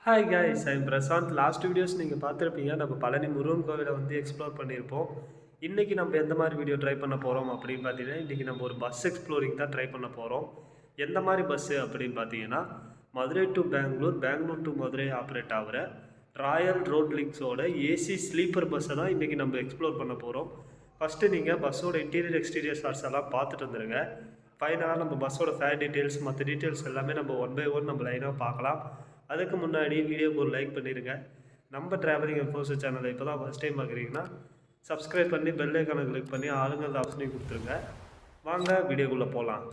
Hi guys, I'm Prashanth. Last videos நீங்கள் பார்த்துருப்பீங்க. நம்ம பழனி முருகன் கோவிலை வந்து எக்ஸ்ப்ளோர் பண்ணியிருப்போம். இன்றைக்கி நம்ம எந்த மாதிரி வீடியோ ட்ரை பண்ண போகிறோம் அப்படின்னு பார்த்தீங்கன்னா, இன்றைக்கி நம்ம ஒரு பஸ் எக்ஸ்ப்ளோரிங் தான் ட்ரை பண்ண போகிறோம். எந்த மாதிரி பஸ்ஸு அப்படின்னு பார்த்தீங்கன்னா, Madurai to Bangalore, Bangalore to Madurai operate ஆகிற ராயல் ரோட் லிங்க்ஸோட ஏசி ஸ்லீப்பர் பஸ்ஸை தான் இன்றைக்கி நம்ம எக்ஸ்ப்ளோர் பண்ண போகிறோம். ஃபஸ்ட்டு நீங்கள் பஸ்ஸோட இன்டீரியர் எக்ஸ்டீரியர் ஷார்ட்ஸ் எல்லாம் பார்த்துட்டு வந்துடுங்க. ஃபைனலாக நம்ம பஸ்ஸோட ஃபேர் டீட்டெயில்ஸ், மற்ற டீட்டெயில்ஸ் எல்லாமே நம்ம ஒன் பை ஒன் நம்ம லைனாக பார்க்கலாம். அதுக்கு முன்னாடி வீடியோக்கு ஒரு லைக் பண்ணிடுங்க. நம்ம ட்ராவலிங் இன்ஃபோஸ் சேனலை இப்போ தான் ஃபஸ்ட் டைம் பார்க்குறீங்கன்னா சப்ஸ்கிரைப் பண்ணி பெல் ஐக்கானை கிளிக் பண்ணி ஆளுங்க ஆப்ஷனையும் கொடுத்துருங்க. வாங்க வீடியோக்குள்ளே போகலாம்.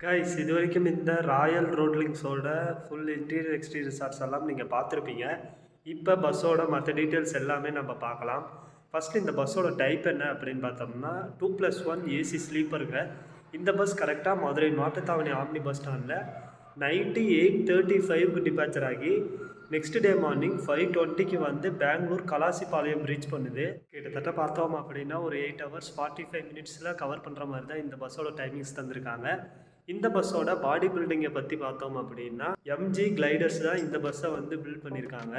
கைஸ், இது வரைக்கும் இந்த ராயல் ரோட் லிங்க்ஸோட ஃபுல் இன்டீரியர் எக்ஸ்டீரியர் ஷார்ட்ஸ் எல்லாம் நீங்கள் பார்த்துருப்பீங்க. இப்போ பஸ்ஸோட மற்ற டீட்டெயில்ஸ் எல்லாமே நம்ம பார்க்கலாம். ஃபஸ்ட்டு இந்த பஸ்ஸோட டைப் என்ன அப்படின்னு பார்த்தோம்னா 2+1 ஏசி ஸ்லீப்பருங்க. இந்த பஸ் கரெக்டாக மதுரை மாட்டுத்தாவணி ஆம்னி பஸ் ஸ்டாண்டில் நைட்டு 8:35க்கு டிபார்ச்சர் ஆகி நெக்ஸ்ட் டே மார்னிங் 5:20க்கு வந்து பெங்களூர் கலாசிபாளையம் ரீச் பண்ணுது. கிட்டத்தட்ட பார்த்தோம் அப்படின்னா ஒரு 8 hours 45 minutes கவர் பண்ணுற மாதிரி தான் இந்த பஸ்ஸோட டைமிங்ஸ் தந்திருக்காங்க. இந்த பஸ்ஸோட பாடி பில்டிங்கை பற்றி பார்த்தோம் அப்படின்னா எம்ஜி கிளைடர்ஸ் தான் இந்த பஸ்ஸை வந்து பில்ட் பண்ணியிருக்காங்க.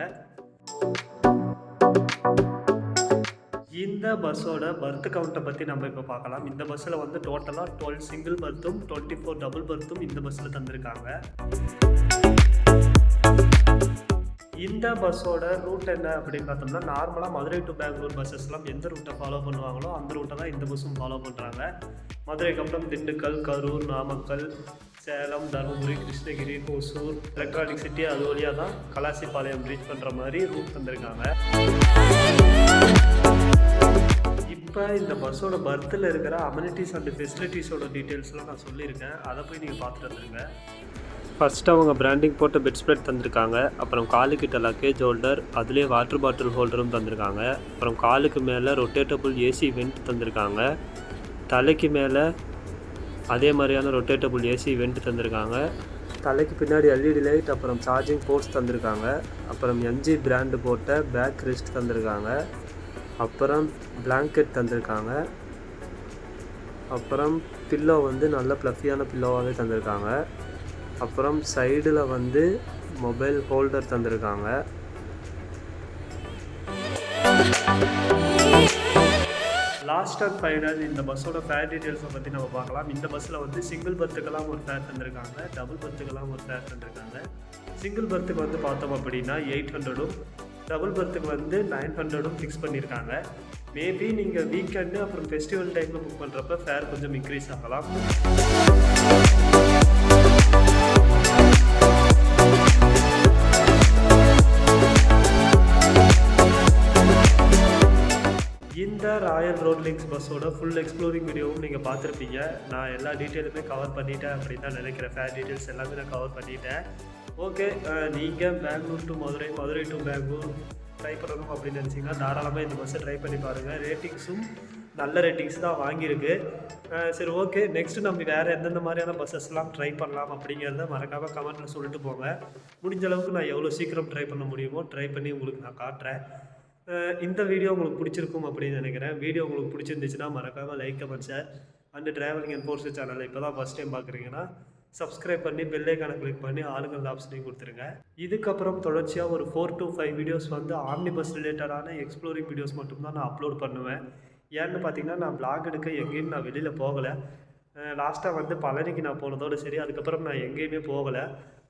இந்த பஸ்ஸோட பர்த் கவுண்ட்டை பற்றி நம்ம இப்போ பார்க்கலாம். இந்த பஸ்ஸில் வந்து டோட்டலாக 12 சிங்கிள் பர்த்தும் 24 டபுள் பர்த்தும் இந்த பஸ்ஸில் தந்திருக்காங்க. இந்த பஸ்ஸோட ரூட் என்ன அப்படின்னு பார்த்தோம்னா, நார்மலாக மதுரை டு பெங்களூர் பஸ்ஸஸ்லாம் எந்த ரூட்டை ஃபாலோ பண்ணுவாங்களோ அந்த ரூட்டை தான் இந்த பஸ்ஸும் ஃபாலோ பண்ணுறாங்க. மதுரைக்கு அப்புறம் திண்டுக்கல், கரூர், நாமக்கல், சேலம், தருமபுரி, கிருஷ்ணகிரி, ஓசூர், எலக்ட்ரானிக் சிட்டி அது வழியாக தான் கலாசிபாளையம் ரீச் பண்ணுற மாதிரி ரூட் தந்திருக்காங்க. இப்போ இந்த பஸ்ஸோட பர்த்தில் இருக்கிற அமெனிட்டிஸ் அண்ட் ஃபெசிலிட்டிஸோட டீட்டெயில்ஸ்லாம் நான் சொல்லியிருக்கேன். அதை போய் நீங்கள் பார்த்துட்டு வந்துடுங்க. ஃபஸ்ட்டு அவங்க பிராண்டிங் போட்ட பெட் ஸ்ப்ரெட் தந்திருக்காங்க. அப்புறம் காலுக்கிட்ட லக்கேஜ் ஹோல்டர், அதுலேயே வாட்டர் பாட்டில் ஹோல்டரும் தந்திருக்காங்க. அப்புறம் காலுக்கு மேலே ரொட்டேட்டபுள் ஏசி வெண்ட் தந்திருக்காங்க. தலைக்கு மேலே அதே மாதிரியான ரொட்டேட்டபுள் ஏசி வெண்ட் தந்திருக்காங்க. தலைக்கு பின்னாடி எல்இடி லைட், அப்புறம் சார்ஜிங் போர்ட்ஸ் தந்திருக்காங்க. அப்புறம் எம்ஜி பிராண்டு போட்ட பேக் ரெஸ்ட் தந்திருக்காங்க. அப்புறம் பிளாங்கெட் தந்திருக்காங்க. அப்புறம் பில்லோ வந்து நல்ல ப்ளஃபியான பில்லோவாகவே தந்திருக்காங்க. அப்புறம் சைடில் வந்து மொபைல் ஹோல்டர் தந்திருக்காங்க. லாஸ்ட் அண்ட் ஃபைனல் இந்த பஸ்ஸோட ஃபேர் டீட்டெயில்ஸை பற்றி நம்ம பார்க்கலாம். இந்த பஸ்ஸில் வந்து சிங்கிள் பர்த்துக்கெல்லாம் ஒரு ஃபேர் தந்திருக்காங்க, டபுள் பர்த்துக்கெல்லாம் ஒரு ஃபேர் தந்திருக்காங்க. சிங்கிள் பர்த்துக்கு வந்து பார்த்தோம் அப்படின்னா 800ம், டபுள் பர்த்துக்கு வந்து 900ம் ஃபிக்ஸ் பண்ணியிருக்காங்க. மேபி நீங்கள் வீக்கெண்டு அப்புறம் ஃபெஸ்டிவல் டைமில் புக் பண்ணுறப்ப ஃபேர் கொஞ்சம் இன்க்ரீஸ் ஆகலாம். இந்த ராயல் ரோட் லிங்க்ஸ் பஸ்ஸோட ஃபுல் எக்ஸ்ப்ளோரிங் வீடியோவும் நீங்கள் பார்த்துருப்பீங்க. நான் எல்லா டீட்டெயிலுமே கவர் பண்ணிட்டேன் அப்படின்னு தான் நினைக்கிறேன். ஃபேர் டீட்டெயில்ஸ் எல்லாமே நான் கவர் பண்ணிட்டேன். ஓகே, நீங்கள் Bangalore to Madurai, Madurai to Bangalore try பண்ணணும் அப்படின்னு நினச்சிங்கன்னா தாராளமாக இந்த பஸ்ஸை ட்ரை பண்ணி பாருங்கள். ரேட்டிங்ஸும் நல்ல ரேட்டிங்ஸ் தான் வாங்கியிருக்கு. சரி, ஓகே, நெக்ஸ்ட்டு நம்ம வேறு எந்தெந்த மாதிரியான பஸ்ஸஸ்லாம் ட்ரை பண்ணலாம் அப்படிங்கிறத மறக்காமல் கமெண்ட்டில் சொல்லிட்டு போங்க. முடிஞ்ச அளவுக்கு நான் எவ்வளோ சீக்கிரம் ட்ரை பண்ண முடியுமோ ட்ரை பண்ணி உங்களுக்கு நான் காட்டுறேன். இந்த வீடியோ உங்களுக்கு பிடிச்சிருக்கும் அப்படின்னு நினைக்கிறேன். வீடியோ உங்களுக்கு பிடிச்சிருந்துச்சுன்னா மறக்காமல் like, comment, share and travelling and force சேனலை இப்போ தான் ஃபஸ்ட் டைம் பார்க்குறீங்கன்னா சப்ஸ்கிரைப் பண்ணி பெல் ஐகானை கிளிக் பண்ணி ஆளுங்கள் ஆப்ஷனையும் கொடுத்துருங்க. இதுக்கப்புறம் தொடர்ச்சியாக ஒரு 4 to 5 வீடியோஸ் வந்து ஆம்னி பஸ் ரிலேட்டடான எக்ஸ்ப்ளோரிங் வீடியோஸ் மட்டும்தான் நான் அப்லோட் பண்ணுவேன். ஏன்னு பார்த்தீங்கன்னா நான் vlog எடுக்க எங்கேயும் நான் வெளியில் போகலை. லாஸ்ட்டாக வந்து பழனிக்கு நான் போனதோடு சரி, அதுக்கப்புறம் நான் எங்கேயுமே போகலை.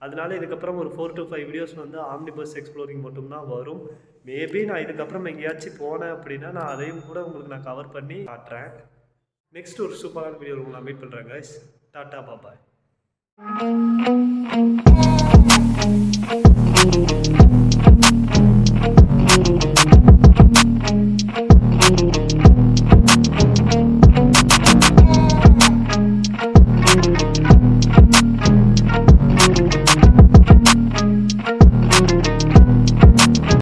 அதனால இதுக்கப்புறம் ஒரு 4 to 5 வீடியோஸ் வந்து ஆம்னி பஸ் எக்ஸ்ப்ளோரிங் மட்டும்தான் வரும். மேபி நான் இதுக்கப்புறம் எங்கேயாச்சும் போனேன் அப்படின்னா நான் அதையும் கூட உங்களுக்கு நான் கவர் பண்ணி காட்டுறேன். நெக்ஸ்ட் ஒரு சூப்பரான வீடியோ உங்களை நான் மீட் பண்ணுறேன் கைஸ். டாட்டா, பாய்.